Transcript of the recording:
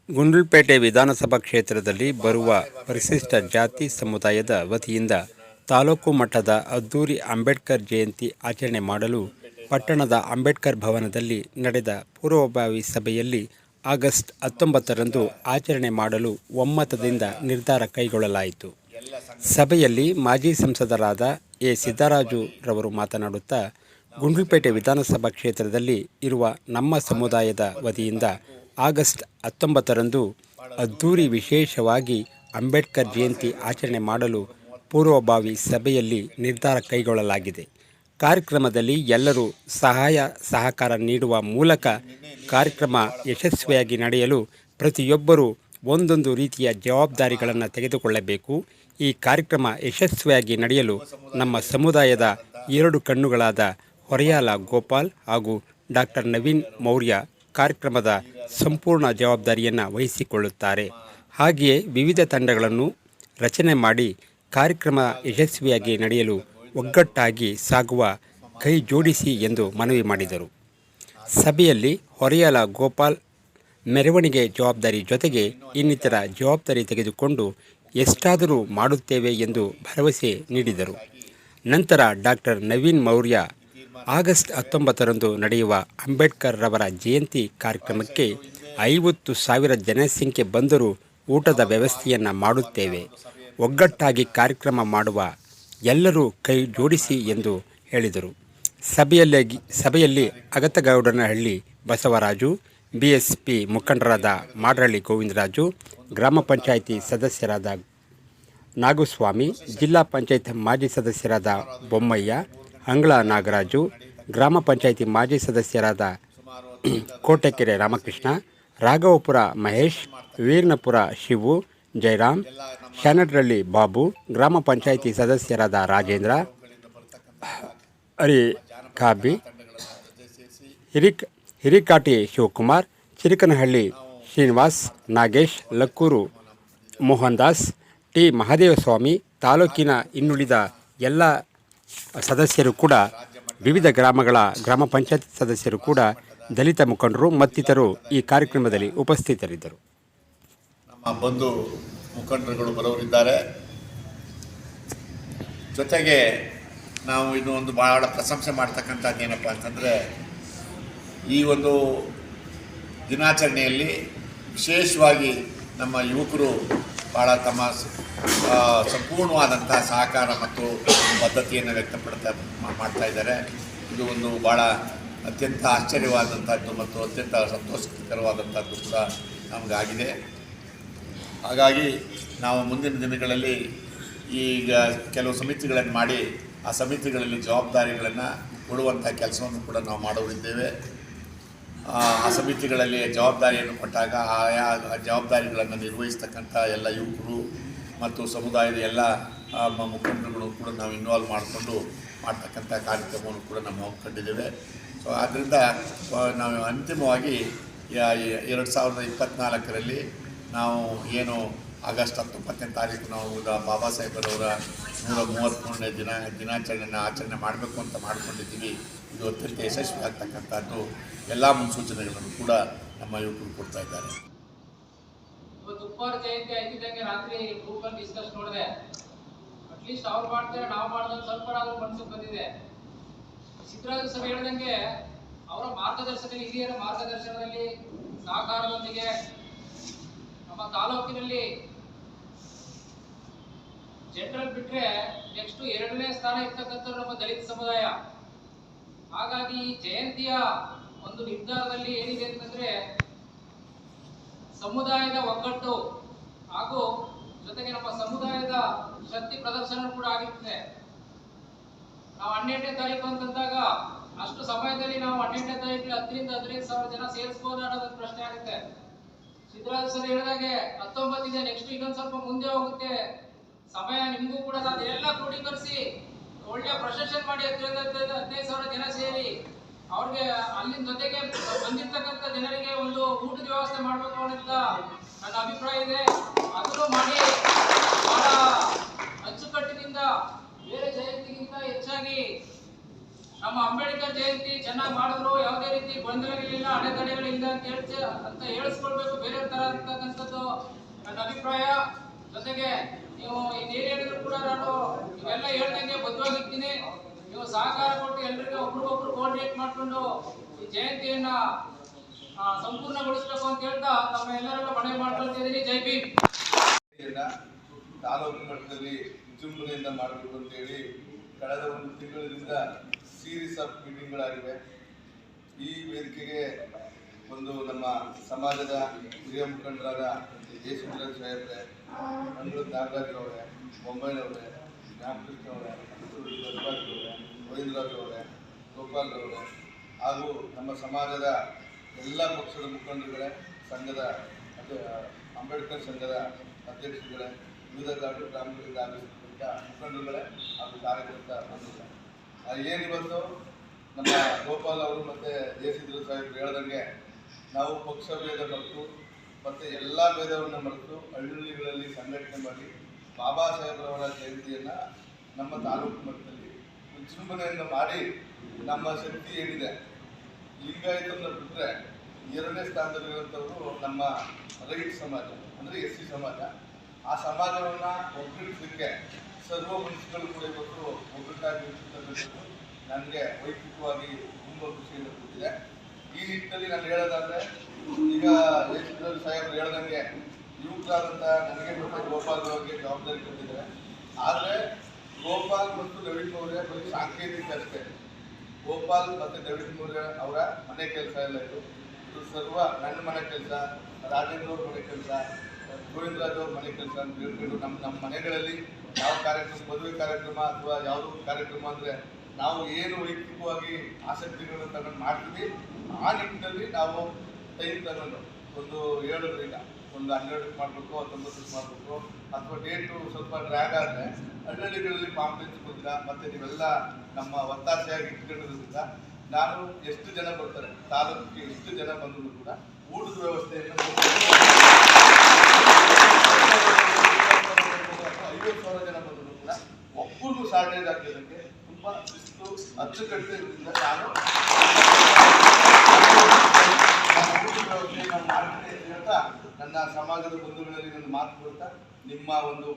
ಗುಂಡ್ಲುಪೇಟೆ ವಿಧಾನಸಭಾ ಕ್ಷೇತ್ರದಲ್ಲಿ ಬರುವ ಪರಿಶಿಷ್ಟ ಜಾತಿ ಸಮುದಾಯದ ವತಿಯಿಂದ ತಾಲೂಕು ಮಟ್ಟದ ಅದ್ದೂರಿ ಅಂಬೇಡ್ಕರ್ ಜಯಂತಿ ಆಚರಣೆ ಮಾಡಲು ಪಟ್ಟಣದ ಅಂಬೇಡ್ಕರ್ ಭವನದಲ್ಲಿ ನಡೆದ ಪೂರ್ವಭಾವಿ ಸಭೆಯಲ್ಲಿ ಆಗಸ್ಟ್ 19ರಂದು ಆಚರಣೆ ಮಾಡಲು ಒಮ್ಮತದಿಂದ ನಿರ್ಧಾರ ಕೈಗೊಳ್ಳಲಾಯಿತು. ಸಭೆಯಲ್ಲಿ ಮಾಜಿ ಸಂಸದರಾದ ಎ. ಸಿದ್ದರಾಜು ರವರು ಮಾತನಾಡುತ್ತಾ, ಗುಂಡ್ಲುಪೇಟೆ ವಿಧಾನಸಭಾ ಕ್ಷೇತ್ರದಲ್ಲಿ ಇರುವ ನಮ್ಮ ಸಮುದಾಯದ ವತಿಯಿಂದ ಆಗಸ್ಟ್ 19ರಂದು ಅದ್ದೂರಿ ವಿಶೇಷವಾಗಿ ಅಂಬೇಡ್ಕರ್ ಜಯಂತಿ ಆಚರಣೆ ಮಾಡಲು ಪೂರ್ವಭಾವಿ ಸಭೆಯಲ್ಲಿ ನಿರ್ಧಾರ ಕೈಗೊಳ್ಳಲಾಗಿದೆ. ಕಾರ್ಯಕ್ರಮದಲ್ಲಿ ಎಲ್ಲರೂ ಸಹಾಯ ಸಹಕಾರ ನೀಡುವ ಮೂಲಕ ಕಾರ್ಯಕ್ರಮ ಯಶಸ್ವಿಯಾಗಿ ನಡೆಯಲು ಪ್ರತಿಯೊಬ್ಬರೂ ಒಂದೊಂದು ರೀತಿಯ ಜವಾಬ್ದಾರಿಗಳನ್ನು ತೆಗೆದುಕೊಳ್ಳಬೇಕು. ಈ ಕಾರ್ಯಕ್ರಮ ಯಶಸ್ವಿಯಾಗಿ ನಡೆಯಲು ನಮ್ಮ ಸಮುದಾಯದ 2 ಕಣ್ಣುಗಳಾದ ಹೊರೆಯಾಲ ಗೋಪಾಲ್ ಹಾಗೂ ಡಾಕ್ಟರ್ ನವೀನ್ ಮೌರ್ಯ ಕಾರ್ಯಕ್ರಮದ ಸಂಪೂರ್ಣ ಜವಾಬ್ದಾರಿಯನ್ನು ವಹಿಸಿಕೊಳ್ಳುತ್ತಾರೆ. ಹಾಗೆಯೇ ವಿವಿಧ ತಂಡಗಳನ್ನು ರಚನೆ ಮಾಡಿ ಕಾರ್ಯಕ್ರಮ ಯಶಸ್ವಿಯಾಗಿ ನಡೆಯಲು ಒಗ್ಗಟ್ಟಾಗಿ ಸಾಗುವ ಕೈ ಜೋಡಿಸಿ ಎಂದು ಮನವಿ ಮಾಡಿದರು. ಸಭೆಯಲ್ಲಿ ಹೊರೆಯಾಲ ಗೋಪಾಲ್ ಮೆರವಣಿಗೆ ಜವಾಬ್ದಾರಿ ಜೊತೆಗೆ ಇನ್ನಿತರ ಜವಾಬ್ದಾರಿ ತೆಗೆದುಕೊಂಡು ಎಷ್ಟಾದರೂ ಮಾಡುತ್ತೇವೆ ಎಂದು ಭರವಸೆ ನೀಡಿದರು. ನಂತರ ಡಾಕ್ಟರ್ ನವೀನ್ ಮೌರ್ಯ ಆಗಸ್ಟ್ 19ರಂದು ನಡೆಯುವ ಅಂಬೇಡ್ಕರ್ ರವರ ಜಯಂತಿ ಕಾರ್ಯಕ್ರಮಕ್ಕೆ 50,000 ಜನಸಂಖ್ಯೆ ಬಂದರೂ ಊಟದ ವ್ಯವಸ್ಥೆಯನ್ನು ಮಾಡುತ್ತೇವೆ, ಒಗ್ಗಟ್ಟಾಗಿ ಕಾರ್ಯಕ್ರಮ ಮಾಡುವ ಎಲ್ಲರೂ ಕೈ ಜೋಡಿಸಿ ಎಂದು ಹೇಳಿದರು. ಸಭೆಯಲ್ಲಿ ಅಗತಗೌಡನಹಳ್ಳಿ ಬಸವರಾಜು, ಬಿಎಸ್ಪಿ ಮುಖಂಡರಾದ ಮಾಡರಳ್ಳಿ ಗೋವಿಂದರಾಜು, ಗ್ರಾಮ ಪಂಚಾಯಿತಿ ಸದಸ್ಯರಾದ ನಾಗುಸ್ವಾಮಿ, ಜಿಲ್ಲಾ ಪಂಚಾಯತ್ ಮಾಜಿ ಸದಸ್ಯರಾದ ಬೊಮ್ಮಯ್ಯ, ಅಂಗಳ ನಾಗರಾಜು, ಗ್ರಾಮ ಪಂಚಾಯಿತಿ ಮಾಜಿ ಸದಸ್ಯರಾದ ಕೋಟೆಕೆರೆ ರಾಮಕೃಷ್ಣ, ರಾಘವಪುರ ಮಹೇಶ್, ವೀರನಪುರ ಶಿವು, ಜಯರಾಮ್, ಶಾನಡ್ರಳ್ಳಿ ಬಾಬು, ಗ್ರಾಮ ಪಂಚಾಯಿತಿ ಸದಸ್ಯರಾದ ರಾಜೇಂದ್ರ, ಅರಿಕಾಬಿ, ಹಿರಿಕಾಟಿ ಶಿವಕುಮಾರ್, ಚಿರಕನಹಳ್ಳಿ ಶ್ರೀನಿವಾಸ್, ನಾಗೇಶ್, ಲಕ್ಕೂರು ಮೋಹನ್ ದಾಸ್, ಟಿ ಮಹಾದೇವಸ್ವಾಮಿ, ತಾಲೂಕಿನ ಇನ್ನುಳಿದ ಎಲ್ಲ ಸದಸ್ಯರು ಕೂಡ, ವಿವಿಧ ಗ್ರಾಮಗಳ ಗ್ರಾಮ ಪಂಚಾಯತ್ ಸದಸ್ಯರು ಕೂಡ, ದಲಿತ ಮುಖಂಡರು ಮತ್ತಿತರರು ಈ ಕಾರ್ಯಕ್ರಮದಲ್ಲಿ ಉಪಸ್ಥಿತರಿದ್ದರು. ನಮ್ಮ ಬಂಧು ಮುಖಂಡರುಗಳು ಬರೋರಿದ್ದಾರೆ. ಜೊತೆಗೆ ನಾವು ಇನ್ನೂ ಒಂದು ಭಾಳ ಪ್ರಶಂಸೆ ಮಾಡ್ತಕ್ಕಂಥದ್ದು ಏನಪ್ಪ ಅಂತಂದರೆ, ಈ ಒಂದು ದಿನಾಚರಣೆಯಲ್ಲಿ ವಿಶೇಷವಾಗಿ ನಮ್ಮ ಯುವಕರು ಭಾಳ ತಮ್ಮ ಸಂಪೂರ್ಣವಾದಂಥ ಸಹಕಾರ ಮತ್ತು ಬದ್ಧತೆಯನ್ನು ಮಾಡ್ತಾ ಇದ್ದಾರೆ. ಇದು ಒಂದು ಭಾಳ ಅತ್ಯಂತ ಆಶ್ಚರ್ಯವಾದಂಥದ್ದು ಮತ್ತು ಅತ್ಯಂತ ಸಂತೋಷಕರವಾದಂಥದ್ದು ಕೂಡ ನಮಗಾಗಿದೆ. ಹಾಗಾಗಿ ನಾವು ಮುಂದಿನ ದಿನಗಳಲ್ಲಿ ಈಗ ಕೆಲವು ಸಮಿತಿಗಳನ್ನು ಮಾಡಿ ಆ ಸಮಿತಿಗಳಲ್ಲಿ ಜವಾಬ್ದಾರಿಗಳನ್ನು ಕೊಡುವಂಥ ಕೆಲಸವನ್ನು ಕೂಡ ನಾವು ಮಾಡೋರಿದ್ದೇವೆ. ಆ ಸಮಿತಿಗಳಲ್ಲಿ ಜವಾಬ್ದಾರಿಯನ್ನು ಕೊಟ್ಟಾಗ ಆಯಾ ಜವಾಬ್ದಾರಿಗಳನ್ನು ನಿರ್ವಹಿಸ್ತಕ್ಕಂಥ ಎಲ್ಲ ಯುವಕರು ಮತ್ತು ಸಮುದಾಯದ ಎಲ್ಲ ಮುಖಂಡರುಗಳು ಕೂಡ ನಾವು ಇನ್ವಾಲ್ವ್ ಮಾಡಿಕೊಂಡು ಮಾಡ್ತಕ್ಕಂಥ ಕಾರ್ಯಕ್ರಮವನ್ನು ಕೂಡ ನಾವು ಹಮ್ಮಿಕೊಂಡಿದ್ದೇವೆ. ಸೊ ಆದ್ದರಿಂದ ನಾವು ಅಂತಿಮವಾಗಿ 2024ರಲ್ಲಿ ನಾವು ಏನು ಆಗಸ್ಟ್ 19ನೇ ತಾರೀಕು ನಾವು ಬಾಬಾ ಸಾಹೇಬರವರ 133ನೇ ದಿನಾಚರಣೆಯನ್ನು ಆಚರಣೆ ಮಾಡಬೇಕು ಅಂತ ಮಾಡ್ಕೊಂಡಿದ್ದೀವಿ. ಇದು ಅತ್ಯಂತ ಯಶಸ್ವಿ ಆಗ್ತಕ್ಕಂಥದ್ದು ಎಲ್ಲ ಮುನ್ಸೂಚನೆಗಳನ್ನು ಕೂಡ ನಮ್ಮ ಯುವಕರು ಕೊಡ್ತಾ ಇದ್ದಾರೆ. ದುಪ್ಪಾರ ಜಯಂತಿ ಆಯ್ತಿದ್ದಂಗೆ ರಾತ್ರಿ ಗ್ರೂಪಲ್ಲಿ ಡಿಸ್ಕಸ್ ನೋಡಿದೆ. ಅಟ್ಲೀಸ್ಟ್ ಅವ್ರು ಮಾಡ್ತಾರೆ, ನಾವು ಮಾಡೋದು ಸ್ವಲ್ಪ ಮನಸ್ಸಿಗೆ ಬಂದಿದೆ. ಸಿದ್ದರಾಜು ಸಭೆ ಹೇಳಿದಂಗೆ ಅವರ ಮಾರ್ಗದರ್ಶನದಲ್ಲಿ, ಹಿರಿಯರ ಮಾರ್ಗದರ್ಶನದಲ್ಲಿ ಸಹಕಾರದೊಂದಿಗೆ ನಮ್ಮ ತಾಲೂಕಿನಲ್ಲಿ ಜನರಲ್ ಬಿಟ್ಟರೆ ನೆಕ್ಸ್ಟ್ 2ನೇ ಸ್ಥಾನ ಇರ್ತಕ್ಕಂಥ ನಮ್ಮ ದಲಿತ ಸಮುದಾಯ. ಹಾಗಾಗಿ ಈ ಜಯಂತಿಯ ಒಂದು ನಿರ್ಧಾರದಲ್ಲಿ ಏನಿದೆ ಅಂತಂದ್ರೆ, ಸಮುದಾಯದ ಒಗ್ಗಟ್ಟು ಹಾಗೂ ಜೊತೆಗೆ ನಮ್ಮ ಸಮುದಾಯದ ಶಕ್ತಿ ಪ್ರದರ್ಶನ ಕೂಡ ಆಗಿರ್ತದೆ. ನಾವು 12ನೇ ತಾರೀಕು ಅಂತಂದಾಗ ಅಷ್ಟು ಸಮಯದಲ್ಲಿ ನಾವು 12ನೇ ತಾರೀಕು 10ರಿಂದ 15,000 ಜನ ಸೇರಿಸಬಹುದು ಅನ್ನೋದೊಂದು ಪ್ರಶ್ನೆ ಆಗುತ್ತೆ. ಸಿದ್ದರಾಜ ಸರ್ ಹೇಳಿದಾಗೆ 19 ಇದೆ, ನೆಕ್ಸ್ಟ್ ಇನ್ನೊಂದು ಸ್ವಲ್ಪ ಮುಂದೆ ಹೋಗುತ್ತೆ ಸಮಯ. ನಿಮಗೂ ಕೂಡ ಅದೆಲ್ಲ ಕ್ರೋಢೀಕರಿಸಿ ಒಳ್ಳೆ ಪ್ರೊಸೆಷನ್ ಮಾಡಿ 15,000 ಜನ ಸೇರಿ ಅವ್ರಿಗೆ ಅಲ್ಲಿನ ಜೊತೆಗೆ ಬಂದಿರ್ತಕ್ಕಂಥ ಜನರಿಗೆ ಒಂದು ಊಟದ ವ್ಯವಸ್ಥೆ ಮಾಡಬೇಕು ಅನ್ನೋದ ನನ್ನ ಅಭಿಪ್ರಾಯ ಇದೆ. ಅದನ್ನು ಮಾಡಿ ಬಹಳ ಅಚ್ಚುಕಟ್ಟಿನಿಂದ ಬೇರೆ ಜಯಂತಿಗಿಂತ ಹೆಚ್ಚಾಗಿ ನಮ್ಮ ಅಂಬೇಡ್ಕರ್ ಜಯಂತಿ ಚೆನ್ನಾಗಿ ಮಾಡಿದ್ರು, ಯಾವುದೇ ರೀತಿ ಗೊಂದಲಗಳಿಲ್ಲ, ಅಡೆತಡೆಗಳಿಲ್ಲ ಅಂತ ಹೇಳಿಸ್ಕೊಳ್ಬೇಕು ಬೇರೆ ತರ ಅಂತಕ್ಕಂಥದ್ದು ನನ್ನ ಅಭಿಪ್ರಾಯ. ಜೊತೆಗೆ ನೀವು ಇನ್ನೇನು ಹೇಳಿದ್ರು ಕೂಡ ನಾನು ಇವೆಲ್ಲ ಹೇಳ್ದಂಗೆ ಬದ್ಧವಾಗಿರ್ತೀನಿ. ನೀವು ಸಹಕಾರ ಕೊಟ್ಟು ಎಲ್ರಿಗೂ ಒಬ್ರಿಗೊಬ್ರು ಕೋಆರ್ಡಿನೇಟ್ ಮಾಡಿಕೊಂಡು ಈ ಜಯಂತಿಯನ್ನ ಸಂಪೂರ್ಣಗೊಳಿಸಬೇಕು ಅಂತ ಹೇಳ್ತಾ ತಮ್ಮ ಎಲ್ಲರಲ್ಲೂ ಮನವಿ ಮಾಡ್ಕೊಳ್ತಿದ್ದೀನಿ. ಜೈ ಭೀಮ್. ತಾಲೂಕು ಮಟ್ಟದಲ್ಲಿ ವಿಜೃಂಭಣೆಯಿಂದ ಮಾಡಬೇಕು ಅಂತೇಳಿ ಕಳೆದ ಒಂದು ತಿಂಗಳಿಂದ ಸೀರೀಸ್ ಆಫ್ ಮೀಟಿಂಗ್ಗಳಾಗಿವೆ. ಈ ವೇದಿಕೆಗೆ ಒಂದು ನಮ್ಮ ಸಮಾಜದ ಹಿರಿಯ ಮುಖಂಡರಾದ ಜಯಸುಂದರ ಸಾಹೇಬ್ರೆ, ಮಂಗಳೂರು ನಾಗರಾಜ್ರವರೇ, ಬೊಂಬೈನವರೇ, ಜ್ಞಾಪಕೃಷ್ಣ ಅವರೇ, ಗೋವಿಂದರಾಜ್ ಅವರೇ, ಗೋಪಾಲ್ ಅವರೇ ಹಾಗೂ ನಮ್ಮ ಸಮಾಜದ ಎಲ್ಲ ಪಕ್ಷದ ಮುಖಂಡರುಗಳೇ, ಸಂಘದ ಅಂಬೇಡ್ಕರ್ ಸಂಘದ ಅಧ್ಯಕ್ಷರುಗಳೇ, ವಿವಿಧ ಗ್ರಾಮಗಳಿಂದ ಆಗಮಿಸಿದಂಥ ಮುಖಂಡರುಗಳೇ ಹಾಗೂ ಕಾರ್ಯಕರ್ತ ಬಂಧುಗಳೇ, ಏನಿವತ್ತು ನಮ್ಮ ಗೋಪಾಲ್ ಅವರು ಮತ್ತು ಜಯಸಿದ್ರು ಸಾಹೇಬರು ಹೇಳ್ದಂಗೆ ನಾವು ಪಕ್ಷ ಭೇದ ಮರೆತು ಮತ್ತು ಎಲ್ಲ ಭೇದವನ್ನು ಮರೆತು ಹಳ್ಳಿಗಳಲ್ಲಿ ಸಂಘಟನೆ ಮಾಡಿ ಬಾಬಾ ಸಾಹೇಬ್ರವರ ಜಯಂತಿಯನ್ನು ನಮ್ಮ ತಾಲೂಕು ಮಟ್ಟದಲ್ಲಿ ವಿಜೃಂಭಣೆಯಿಂದ ಮಾಡಿ ನಮ್ಮ ಶಕ್ತಿ ಏನಿದೆ ಲಿಂಗಾಯತವನ್ನು ಬಿಟ್ಟರೆ ಎರಡನೇ ಸ್ಥಾನದಲ್ಲಿರುವಂಥವರು ನಮ್ಮ ರೈತ ಸಮಾಜ ಅಂದರೆ SC ಸಮಾಜ. ಆ ಸಮಾಜವನ್ನು ಒಗ್ಗೂಡಿಸಲಿಕ್ಕೆ ಸರ್ವ ಮನುಷ್ಯಗಳು ಕೂಡ ಇವತ್ತು ಒಗ್ಗಟ್ಟಾಗಿ ಇರ್ತಕ್ಕಂಥದ್ದು ನನಗೆ ವೈಯಕ್ತಿಕವಾಗಿ ತುಂಬ ಖುಷಿಯನ್ನು ಕೊಟ್ಟಿದೆ. ಈ ನಿಟ್ಟಿನಲ್ಲಿ ನಾನು ಹೇಳೋದಾದರೆ, ಈಗ ಜಯಚಂದ್ರ ಸಾಹೇಬರು ಹೇಳ್ದಂಗೆ ಯುವಕರಾದಂಥ ನನಗೆ ಮತ್ತು ಗೋಪಾಲ್ ಅವರಿಗೆ ಜವಾಬ್ದಾರಿ ಕೊಟ್ಟಿದ್ದಾರೆ. ಆದರೆ ಗೋಪಾಲ್ ಮತ್ತು ನವೀನ್ ಮೌರ್ಯ ಬರೀ ಸಾಂಕೇತಿಕ ಅಷ್ಟೇ. ಗೋಪಾಲ್ ಮತ್ತು ನವೀನ್ ಮೌರ್ಯ ಅವರ ಮನೆ ಕೆಲಸ ಎಲ್ಲ ಇದು ಸರ್ವ ನನ್ನ ಮನೆ ಕೆಲಸ, ರಾಜೇಂದ್ರ ಅವ್ರ ಮನೆ ಕೆಲಸ, ಗೋವಿಂದರಾಜ್ ಅವ್ರ ಮನೆ ಕೆಲಸ ಅಂತ ಹೇಳ್ಕೊಂಡು ನಮ್ಮ ಮನೆಗಳಲ್ಲಿ ಯಾವ ಕಾರ್ಯಕ್ರಮ, ಮದುವೆ ಕಾರ್ಯಕ್ರಮ ಅಥವಾ ಯಾವುದೋ ಕಾರ್ಯಕ್ರಮ ಅಂದರೆ ನಾವು ಏನು ವೈಯಕ್ತಿಕವಾಗಿ ಆಸಕ್ತಿಗಳನ್ನು ತಗೊಂಡು ಮಾಡ್ತೀವಿ, ಆ ನಿಟ್ಟಿನಲ್ಲಿ ನಾವು ಟೈಮ್ ತಗೊಂಡು ಒಂದು 7ರಿಂದ ಒಂದು 12ಕ್ಕೆ ಮಾಡಬೇಕು, 19ಕ್ಕೆ ಮಾಡಬೇಕು, ಅಥವಾ ಡೇಟು ಸ್ವಲ್ಪ ಡ್ರ್ಯಾಗ್ ಆದರೆ ಹಳ್ಳಿಗಳಲ್ಲಿ ಪಾಂಪ್ಲೆನ್ಸ್ ಬಂದಿಲ್ಲ ಮತ್ತು ನೀವೆಲ್ಲ ನಮ್ಮ ಒತ್ತಾಸೆಯಾಗಿ ಇಟ್ಕೊಂಡಿರೋದ್ರಿಂದ ನಾನು ಎಷ್ಟು ಜನ ಬರ್ತಾರೆ ತಾಲೂಕಿಗೆ ಎಷ್ಟು ಜನ ಬಂದರೂ ಕೂಡ ಊಟದ ವ್ಯವಸ್ಥೆಯನ್ನು 50,000 ಜನ ಬಂದರೂ ಕೂಡ ಒಬ್ಬರಿಗೂ ಶಾರ್ಟೇಜ್ ಆಗಿರೋದಕ್ಕೆ ತುಂಬ ಶಿಸ್ತು ಅಚ್ಚುಕಟ್ಟು ಇರೋದ್ರಿಂದ ನಾನು ಊಟದ ವ್ಯವಸ್ಥೆಯನ್ನು ಮಾಡ್ತೀನಿ ಅಂತ ಹೇಳ್ತಾ ನನ್ನ ಸಮಾಜದ ಬಂಧುಗಳಲ್ಲಿ ನನ್ನ ಮಾತು ಕೊಡ್ತಾ ನಿಮ್ಮ ಒಂದು